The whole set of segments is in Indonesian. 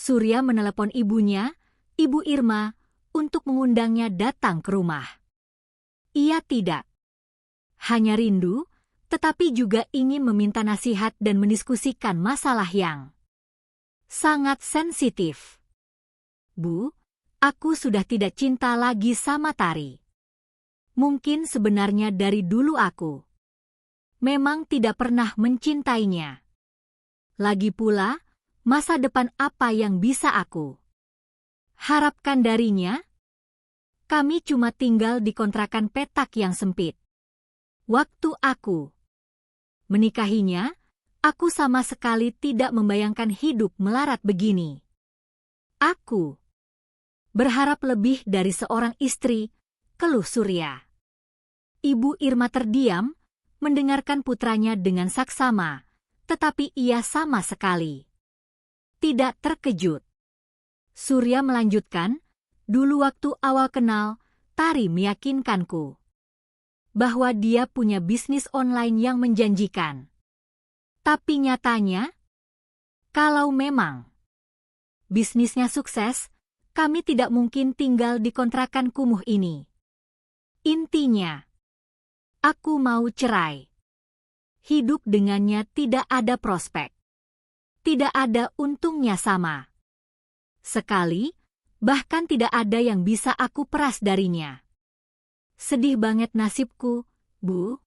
Surya menelepon ibunya, Ibu Irma, untuk mengundangnya datang ke rumah. Ia tidak hanya rindu, tetapi juga ingin meminta nasihat dan mendiskusikan masalah yang sangat sensitif. Bu, aku sudah tidak cinta lagi sama Tari. Mungkin sebenarnya dari dulu aku memang tidak pernah mencintainya. Lagi pula, masa depan apa yang bisa aku harapkan darinya? Kami cuma tinggal di kontrakan petak yang sempit. Waktu aku menikahinya, aku sama sekali tidak membayangkan hidup melarat begini. Aku berharap lebih dari seorang istri, keluh Surya. Ibu Irma terdiam, mendengarkan putranya dengan saksama, tetapi ia sama sekali tidak terkejut. Surya melanjutkan, dulu waktu awal kenal, Tari meyakinkanku bahwa dia punya bisnis online yang menjanjikan. Tapi nyatanya, kalau memang bisnisnya sukses, kami tidak mungkin tinggal di kontrakan kumuh ini. Intinya, aku mau cerai. Hidup dengannya tidak ada prospek. Tidak ada untungnya sama sekali, bahkan tidak ada yang bisa aku peras darinya. Sedih banget nasibku, Bu.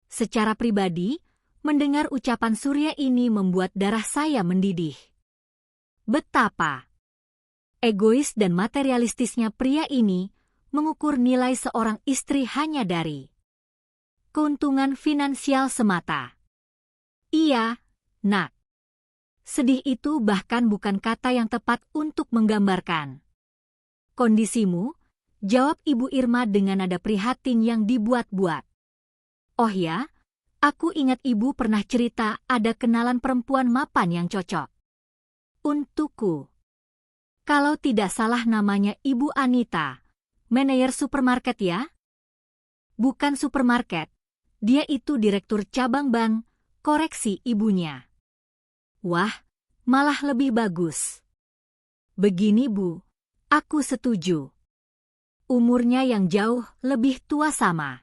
Secara pribadi, mendengar ucapan Surya ini membuat darah saya mendidih. Betapa egois dan materialistisnya pria ini mengukur nilai seorang istri hanya dari keuntungan finansial semata. Iya, Nak. Sedih itu bahkan bukan kata yang tepat untuk menggambarkan kondisimu, jawab Ibu Irma dengan nada prihatin yang dibuat-buat. Oh ya, aku ingat Ibu pernah cerita ada kenalan perempuan mapan yang cocok untukku. Kalau tidak salah namanya Ibu Anita, manajer supermarket ya? Bukan supermarket, dia itu direktur cabang bank, koreksi ibunya. Wah, malah lebih bagus. Begini Bu, aku setuju. Umurnya yang jauh lebih tua sama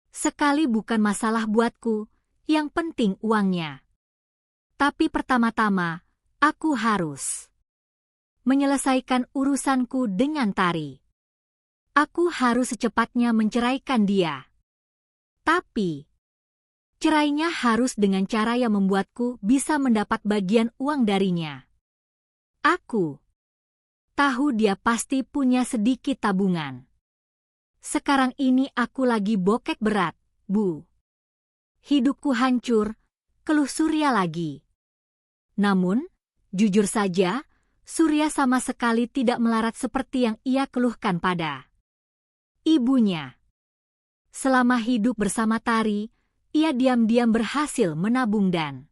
sekali bukan masalah buatku, yang penting uangnya. Tapi pertama-tama, aku harus menyelesaikan urusanku dengan Tari. Aku harus secepatnya menceraikan dia. Tapi cerainya harus dengan cara yang membuatku bisa mendapat bagian uang darinya. Aku tahu dia pasti punya sedikit tabungan. Sekarang ini aku lagi bokek berat, Bu. Hidupku hancur, keluh Surya lagi. Namun, jujur saja, Surya sama sekali tidak melarat seperti yang ia keluhkan pada ibunya. Selama hidup bersama Tari, ia diam-diam berhasil menabung dan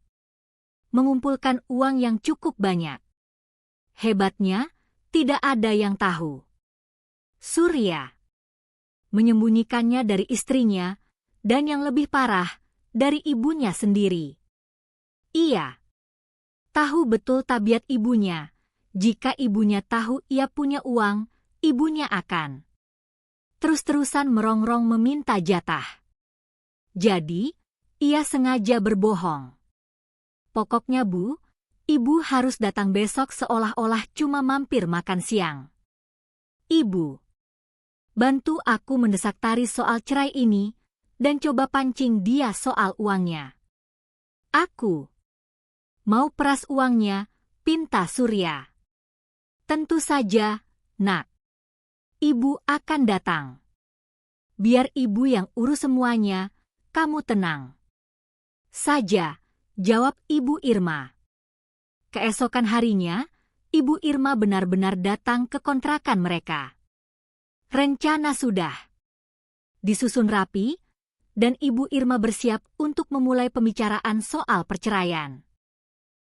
mengumpulkan uang yang cukup banyak. Hebatnya, tidak ada yang tahu. Surya menyembunyikannya dari istrinya, dan yang lebih parah, dari ibunya sendiri. Ia tahu betul tabiat ibunya. Jika ibunya tahu ia punya uang, ibunya akan terus-terusan merongrong meminta jatah. Jadi, ia sengaja berbohong. Pokoknya Bu, Ibu harus datang besok seolah-olah cuma mampir makan siang. Ibu, bantu aku mendesak Tari soal cerai ini, dan coba pancing dia soal uangnya. Aku mau peras uangnya, pinta Surya. Tentu saja, Nak. Ibu akan datang. Biar Ibu yang urus semuanya, kamu tenang saja, jawab Ibu Irma. Keesokan harinya, Ibu Irma benar-benar datang ke kontrakan mereka. Rencana sudah disusun rapi, dan Ibu Irma bersiap untuk memulai pembicaraan soal perceraian.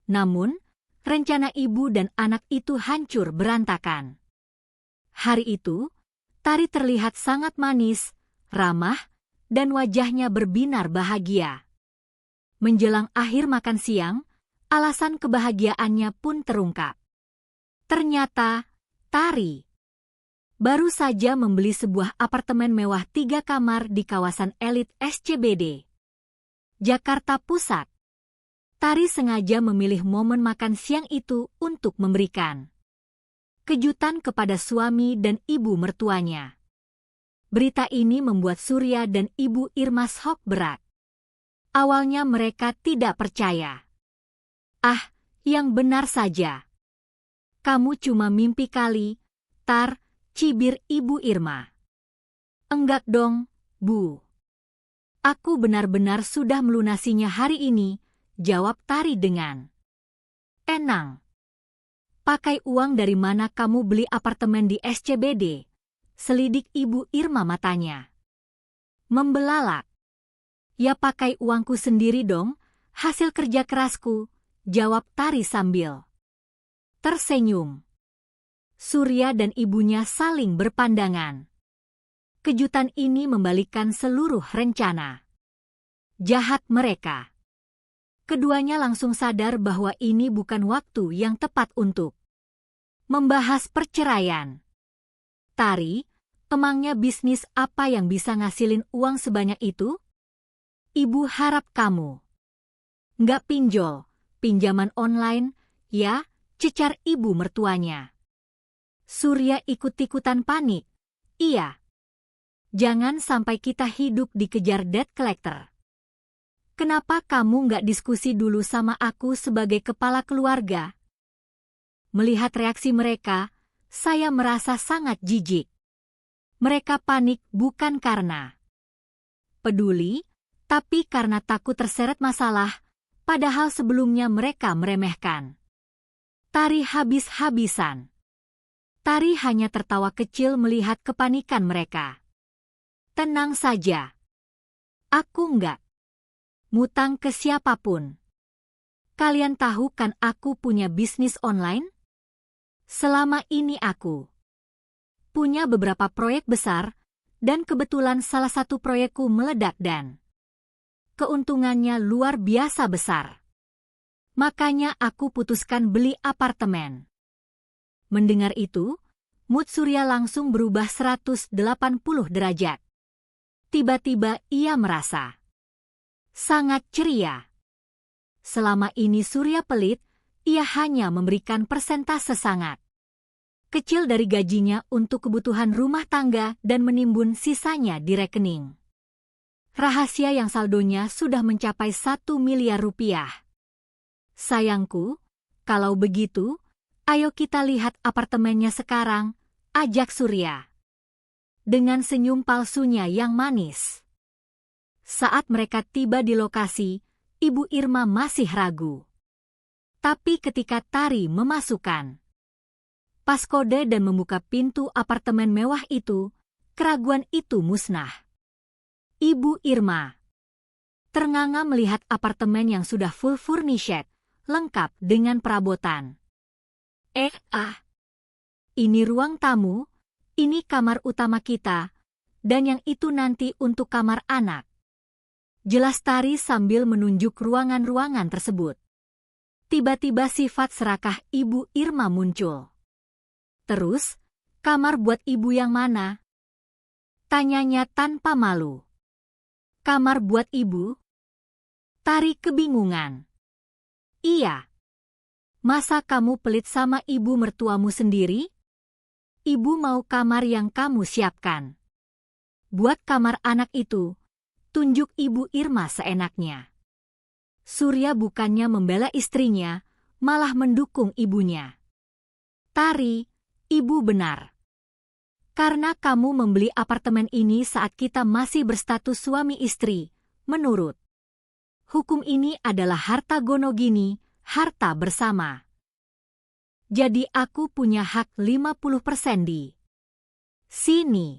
Namun, rencana ibu dan anak itu hancur berantakan. Hari itu, Tari terlihat sangat manis, ramah, dan wajahnya berbinar bahagia. Menjelang akhir makan siang, alasan kebahagiaannya pun terungkap. Ternyata, Tari baru saja membeli sebuah apartemen mewah 3 kamar di kawasan elit SCBD, Jakarta Pusat. Tari sengaja memilih momen makan siang itu untuk memberikan kejutan kepada suami dan ibu mertuanya. Berita ini membuat Surya dan Ibu Irma shock berat. Awalnya mereka tidak percaya. Ah, yang benar saja. Kamu cuma mimpi kali, Tar, cibir Ibu Irma. Enggak dong, Bu. Aku benar-benar sudah melunasinya hari ini, jawab Tari dengan enang. Pakai uang dari mana kamu beli apartemen di SCBD? Selidik Ibu Irma matanya membelalak. Ya pakai uangku sendiri dong, hasil kerja kerasku, jawab Tari sambil tersenyum. Surya dan ibunya saling berpandangan. Kejutan ini membalikkan seluruh rencana jahat mereka. Keduanya langsung sadar bahwa ini bukan waktu yang tepat untuk membahas perceraian. Tari, emangnya bisnis apa yang bisa ngasilin uang sebanyak itu? Ibu harap kamu nggak pinjol, pinjaman online, ya, cecar ibu mertuanya. Surya ikut-ikutan panik. Iya. Jangan sampai kita hidup dikejar debt collector. Kenapa kamu nggak diskusi dulu sama aku sebagai kepala keluarga? Melihat reaksi mereka, saya merasa sangat jijik. Mereka panik bukan karena peduli, tapi karena takut terseret masalah, padahal sebelumnya mereka meremehkan Tari habis-habisan. Tari hanya tertawa kecil melihat kepanikan mereka. Tenang saja. Aku nggak ngutang ke siapapun. Kalian tahu kan aku punya bisnis online? Selama ini aku punya beberapa proyek besar, dan kebetulan salah satu proyekku meledak dan keuntungannya luar biasa besar. Makanya aku putuskan beli apartemen. Mendengar itu, mood Surya langsung berubah 180 derajat. Tiba-tiba ia merasa sangat ceria. Selama ini Surya pelit, ia hanya memberikan persentase sangat kecil dari gajinya untuk kebutuhan rumah tangga dan menimbun sisanya di rekening rahasia yang saldonya sudah mencapai 1 miliar rupiah. Sayangku, kalau begitu, ayo kita lihat apartemennya sekarang, ajak Surya dengan senyum palsunya yang manis. Saat mereka tiba di lokasi, Ibu Irma masih ragu. Tapi ketika Tari memasukkan pas kode dan membuka pintu apartemen mewah itu, keraguan itu musnah. Ibu Irma ternganga melihat apartemen yang sudah full furnished, lengkap dengan perabotan. Ini ruang tamu, ini kamar utama kita, dan yang itu nanti untuk kamar anak. Jelas Tari sambil menunjuk ruangan-ruangan tersebut. Tiba-tiba sifat serakah Ibu Irma muncul. Terus, kamar buat ibu yang mana? Tanyanya tanpa malu. Kamar buat ibu? Tari kebingungan. Iya. Masa kamu pelit sama ibu mertuamu sendiri? Ibu mau kamar yang kamu siapkan. Buat kamar anak itu, tunjuk Ibu Irma seenaknya. Surya bukannya membela istrinya, malah mendukung ibunya. Tari, ibu benar. Karena kamu membeli apartemen ini saat kita masih berstatus suami istri, menurut hukum ini adalah harta gonogini, harta bersama. Jadi aku punya hak 50% di sini.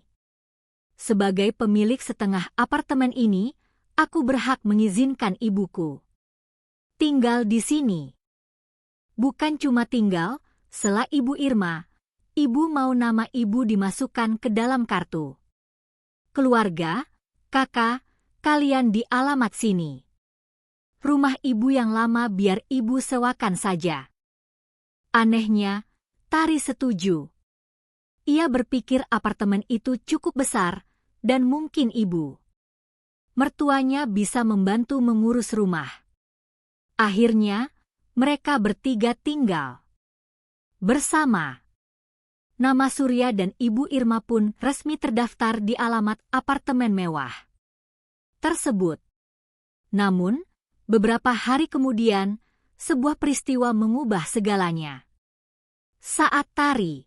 Sebagai pemilik setengah apartemen ini, aku berhak mengizinkan ibuku tinggal di sini. Bukan cuma tinggal, sela Ibu Irma, ibu mau nama ibu dimasukkan ke dalam kartu keluarga, kakak, kalian di alamat sini. Rumah ibu yang lama biar ibu sewakan saja. Anehnya, Tari setuju. Ia berpikir apartemen itu cukup besar dan mungkin ibu mertuanya bisa membantu mengurus rumah. Akhirnya, mereka bertiga tinggal bersama. Nama Surya dan Ibu Irma pun resmi terdaftar di alamat apartemen mewah tersebut. Namun, beberapa hari kemudian, sebuah peristiwa mengubah segalanya. Saat Tari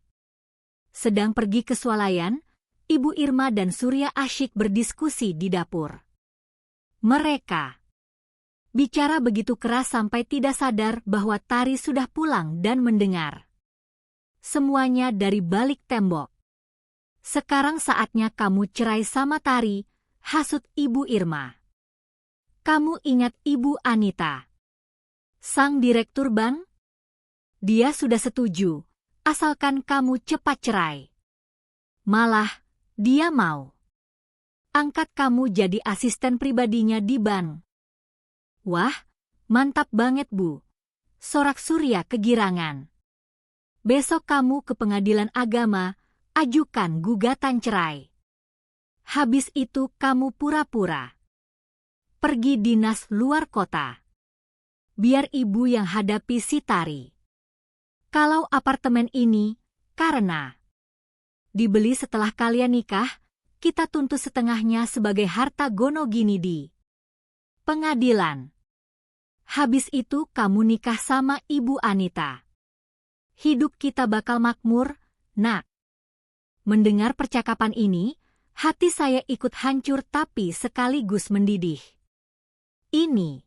sedang pergi ke swalayan, Ibu Irma dan Surya asyik berdiskusi di dapur. Mereka bicara begitu keras sampai tidak sadar bahwa Tari sudah pulang dan mendengar semuanya dari balik tembok. Sekarang saatnya kamu cerai sama Tari, hasut Ibu Irma. Kamu ingat Ibu Anita, sang direktur bank? Dia sudah setuju, asalkan kamu cepat cerai. Malah, dia mau angkat kamu jadi asisten pribadinya di bank. Wah, mantap banget Bu, sorak Surya kegirangan. Besok kamu ke pengadilan agama, ajukan gugatan cerai. Habis itu kamu pura-pura pergi dinas luar kota. Biar ibu yang hadapi si Tari. Kalau apartemen ini, karena dibeli setelah kalian nikah, kita tuntut setengahnya sebagai harta gono gini di pengadilan. Habis itu kamu nikah sama Ibu Anita. Hidup kita bakal makmur, Nak. Mendengar percakapan ini, hati saya ikut hancur tapi sekaligus mendidih. Ini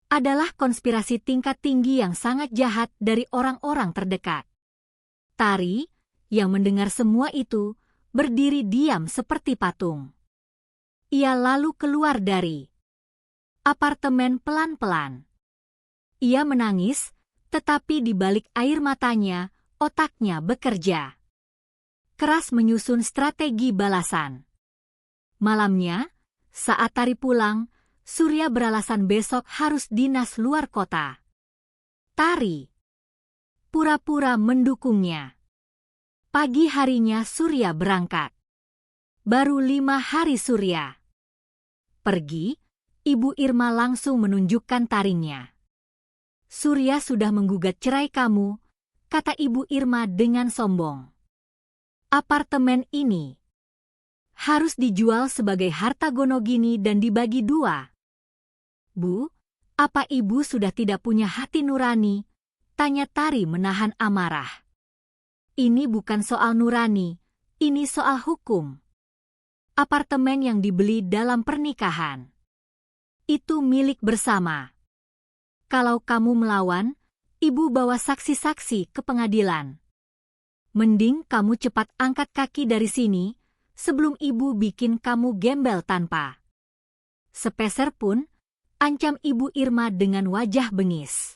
adalah konspirasi tingkat tinggi yang sangat jahat dari orang-orang terdekat. Tari, yang mendengar semua itu, berdiri diam seperti patung. Ia lalu keluar dari apartemen pelan-pelan. Ia menangis, tetapi di balik air matanya, otaknya bekerja keras menyusun strategi balasan. Malamnya, saat Tari pulang, Surya beralasan besok harus dinas luar kota. Tari pura-pura mendukungnya. Pagi harinya Surya berangkat. Baru 5 hari Surya pergi, Ibu Irma langsung menunjukkan taringnya. Surya sudah menggugat cerai kamu, kata Ibu Irma dengan sombong. Apartemen ini harus dijual sebagai harta gono gini dan dibagi 2. Bu, apa ibu sudah tidak punya hati nurani? Tanya Tari menahan amarah. Ini bukan soal nurani, ini soal hukum. Apartemen yang dibeli dalam pernikahan itu milik bersama. Kalau kamu melawan, ibu bawa saksi-saksi ke pengadilan. Mending kamu cepat angkat kaki dari sini, sebelum ibu bikin kamu gembel tanpa sepeser pun, ancam Ibu Irma dengan wajah bengis.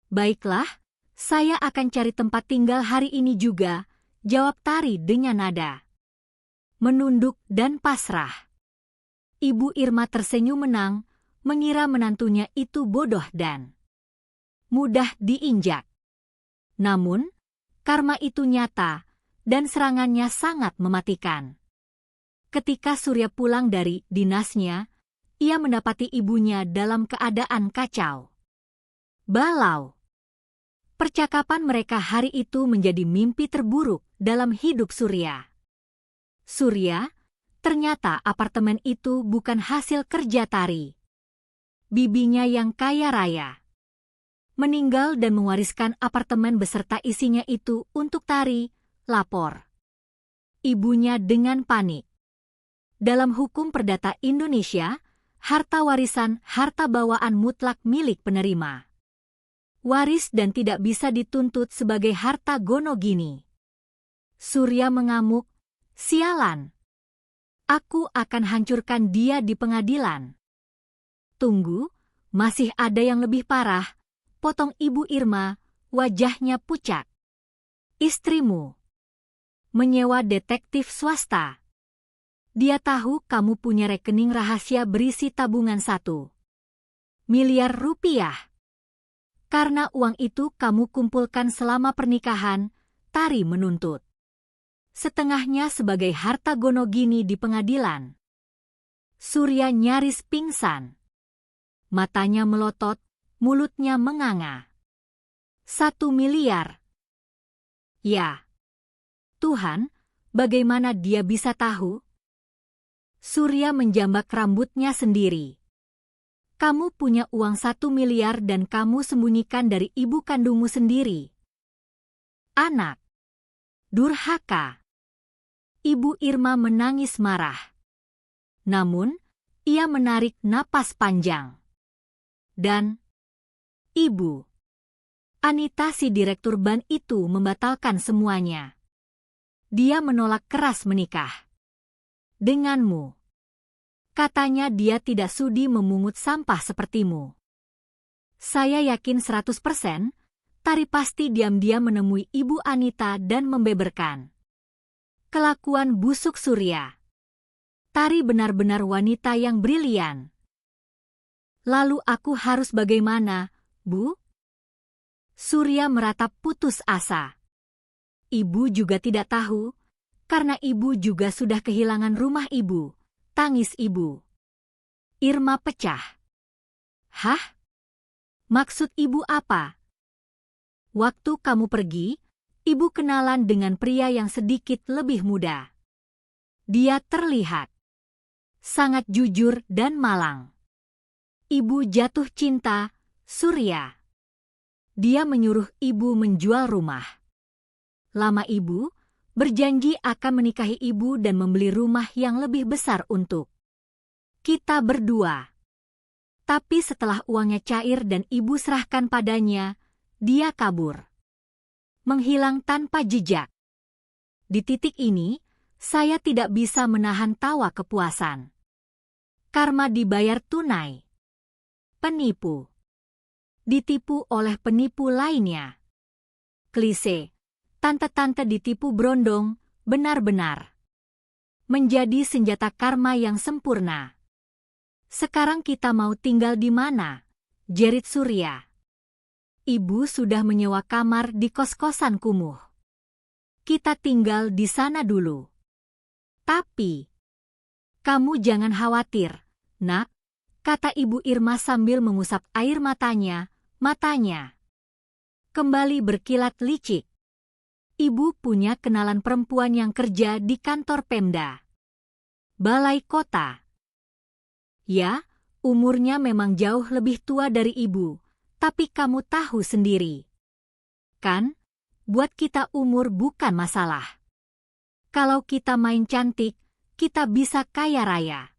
Baiklah, saya akan cari tempat tinggal hari ini juga, jawab Tari dengan nada menunduk dan pasrah. Ibu Irma tersenyum menang, mengira menantunya itu bodoh dan mudah diinjak. Namun, karma itu nyata, dan serangannya sangat mematikan. Ketika Surya pulang dari dinasnya, ia mendapati ibunya dalam keadaan kacau balau. Percakapan mereka hari itu menjadi mimpi terburuk dalam hidup Surya. Surya, ternyata apartemen itu bukan hasil kerja Tari. Bibinya yang kaya raya meninggal dan mewariskan apartemen beserta isinya itu untuk Tari, lapor ibunya dengan panik. Dalam hukum perdata Indonesia, harta warisan harta bawaan mutlak milik penerima waris dan tidak bisa dituntut sebagai harta gono gini. Surya mengamuk, sialan. Aku akan hancurkan dia di pengadilan. Tunggu, masih ada yang lebih parah, potong Ibu Irma, wajahnya pucat. Istrimu menyewa detektif swasta. Dia tahu kamu punya rekening rahasia berisi tabungan 1 miliar rupiah. Karena uang itu kamu kumpulkan selama pernikahan, Tari menuntut. Setengahnya sebagai harta gonogini di pengadilan. Surya nyaris pingsan. Matanya melotot, mulutnya menganga. 1 miliar. Ya. Tuhan, bagaimana dia bisa tahu? Surya menjambak rambutnya sendiri. Kamu punya uang 1 miliar dan kamu sembunyikan dari ibu kandungmu sendiri. Anak. Durhaka. Ibu Irma menangis marah. Namun, ia menarik napas panjang. Dan, Ibu. Anita si direktur ban itu membatalkan semuanya. Dia menolak keras menikah. Denganmu. Katanya dia tidak sudi memungut sampah sepertimu. Saya yakin 100%, Tari pasti diam-diam menemui Ibu Anita dan membeberkan. Kelakuan busuk Surya. Tari benar-benar wanita yang brilian. Lalu aku harus bagaimana, Bu? Surya meratap putus asa. Ibu juga tidak tahu, karena ibu juga sudah kehilangan rumah ibu. Tangis ibu. Irma pecah. Hah? Maksud ibu apa? Waktu kamu pergi, ibu kenalan dengan pria yang sedikit lebih muda. Dia terlihat sangat jujur dan malang. Ibu jatuh cinta, Surya. Dia menyuruh ibu menjual rumah. Lama ibu berjanji akan menikahi ibu dan membeli rumah yang lebih besar untuk kita berdua. Tapi setelah uangnya cair dan ibu serahkan padanya, dia kabur. Menghilang tanpa jejak. Di titik ini, saya tidak bisa menahan tawa kepuasan. Karma dibayar tunai. Penipu. Ditipu oleh penipu lainnya. Klise. Tante-tante ditipu berondong, benar-benar. Menjadi senjata karma yang sempurna. Sekarang kita mau tinggal di mana? Jerit Surya. Ibu sudah menyewa kamar di kos-kosan kumuh. Kita tinggal di sana dulu. Tapi, kamu jangan khawatir, Nak, kata Ibu Irma sambil mengusap air matanya. Kembali berkilat licik. Ibu punya kenalan perempuan yang kerja di kantor Pemda. Balai Kota. Ya, umurnya memang jauh lebih tua dari ibu, tapi kamu tahu sendiri. Kan, buat kita umur bukan masalah. Kalau kita main cantik, kita bisa kaya raya.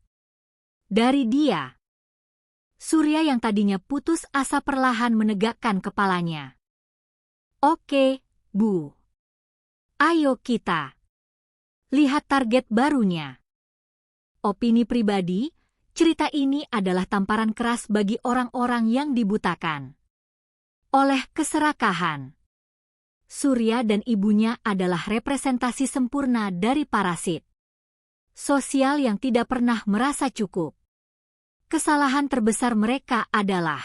Dari dia. Surya yang tadinya putus asa perlahan menegakkan kepalanya. Oke, Bu. Ayo kita. Lihat target barunya. Opini pribadi, cerita ini adalah tamparan keras bagi orang-orang yang dibutakan oleh keserakahan. Surya dan ibunya adalah representasi sempurna dari parasit sosial yang tidak pernah merasa cukup. Kesalahan terbesar mereka adalah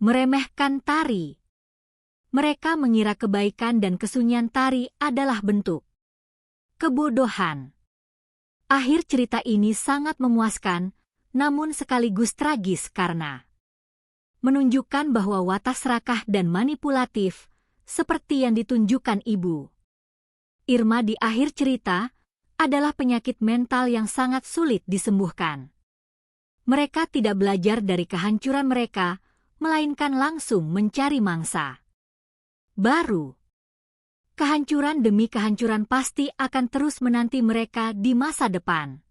meremehkan Tari. Mereka mengira kebaikan dan kesunyian Tari adalah bentuk kebodohan. Akhir cerita ini sangat memuaskan, namun sekaligus tragis karena menunjukkan bahwa watak serakah dan manipulatif, seperti yang ditunjukkan Ibu Irma di akhir cerita, adalah penyakit mental yang sangat sulit disembuhkan. Mereka tidak belajar dari kehancuran mereka, melainkan langsung mencari mangsa baru. Kehancuran demi kehancuran pasti akan terus menanti mereka di masa depan.